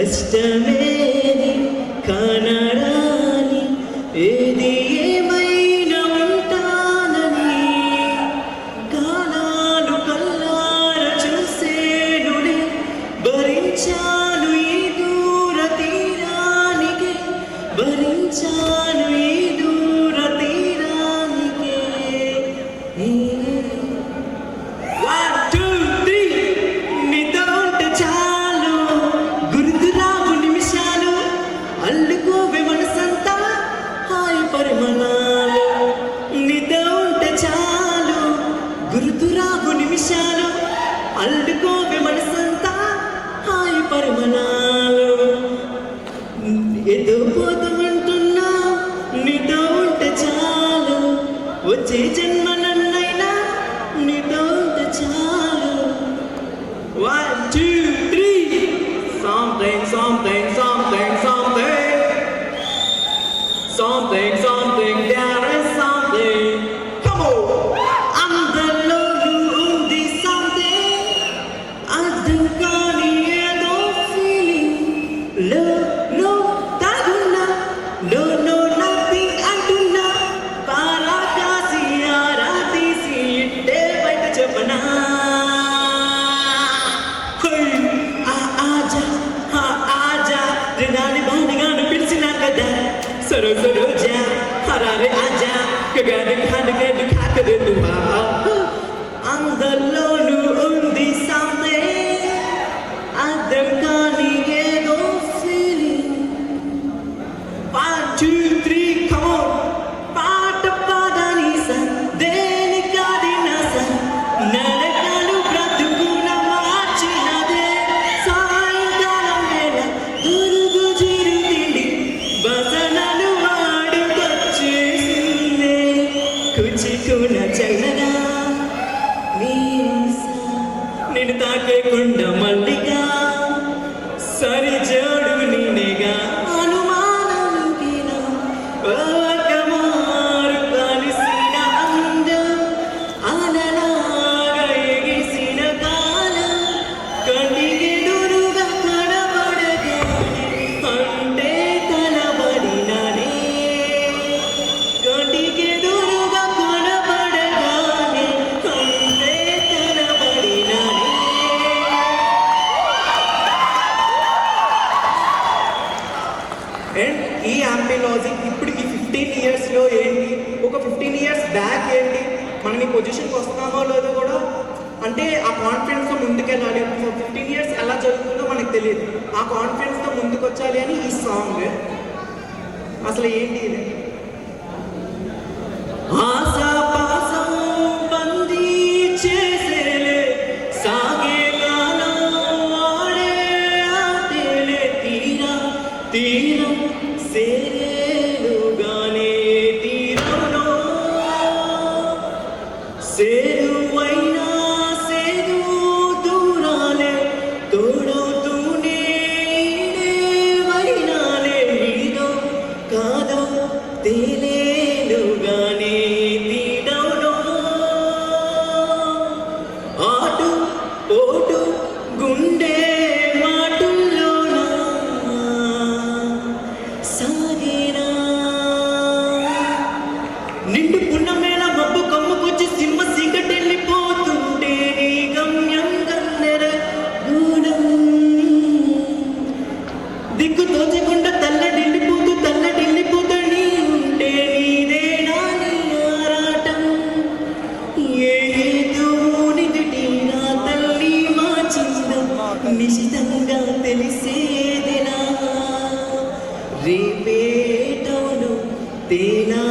కష్టమేది కనరాని ఏది ఏమైనా ఉంటానని కాలాలు కల్లార చూసేనులే భరించాను ఈ దూర తీరానికి భరించాను ఈ దూర తీరానికి అల్లుకోవే మనసంతా హాయి పరిమళాలు నీతో ఉంటే చాలు గుర్తురావు నిమిషాలు అల్లుకోవే మనసంతా హాయి పరిమళాలు ఏదో పోతామంటున్నా నీతో ఉంటే చాలు వచ్చే జన్మ నన్నైనా నీతో ఉంటే చాలు 1 2 3 something something something something something something there is something come on అందులో ఉంది something అర్థం కాని ఏదో feeling లో తాగున్నా no nothing అంటున్నా పాలా కాసి ఆరా తీసి ఇట్టే బయట చెప్పనా ఆజా రినాలి బానిగాను పిలిచినా కదా సరో జా హరారే ఆజా కగాని ఖానకే దుఖాకరే తుమా అందరిలోనూ ఉంది something అర్థం కాని ఏదో feeling 1 2 3 come on పాట పాడని సా దేనికాది నాసా నరకాలు బ్రతుకున మార్చినదే సాయంకాలం వేళ దురుగు జీరు తిండి బసనలు వాడుకొచ్చేసిందే కుచికున చల్లగా నేను తాకేకుండా మల్లిగా సరి జోడు నేనేగా అనుమానంకినా ఒకమారు కలిసిన అందం అలలాగా ఎగిసిన కాలం కంటికెదురుగా కనబడగానే అంటే తలబడిననే కంటికెదురుగా కనబడగానే అంటే తలబడిననే అండ్ ఈ యాంపిలాజిక్ ఇప్పుడు ఈ 15 ఇయర్స్లో ఏంటి ఒక 15 ఇయర్స్ బ్యాక్ ఏంటి మనం ఈ పొజిషన్కి వస్తున్నామో లేదో కూడా అంటే ఆ కాన్ఫిడెన్స్తో ముందుకెళ్ళాలి 15 ఇయర్స్ ఎలా జరుగుతుందో మనకు తెలియదు ఆ కాన్ఫిడెన్స్తో ముందుకు వచ్చాలి అని ఈ సాంగ్ అసలు ఏంటి ఇది ఆశాపాసం బందీ చేసేలే సాగే కాలం వాడే ఆటేలే తీరం సేరుగానే తీరంలో సేరువైనా సేరు దూరాలే తోడవుతూనే వైనాలే నీదో కాదో తేలేలుగానే తీరంలో ఆటు ఓటు గుండె మాటుల్లోనా సాగేనా నిండు పున్నమేళ మబ్బు కమ్ముకొచ్చి సింహ సీకటెళ్ళిపోతుంటే నీ గమ్యం గన్నెర గూడం దిక్కు తోచకుండా తల్లడిల్లిపోతూ నీ ఉంటే నీదేనా నీ ఆరాటం ఏ నిదుటి నా తల్లి మార్చిందో నిశితంగా తెలిసేదినా రేపేటోను తేనా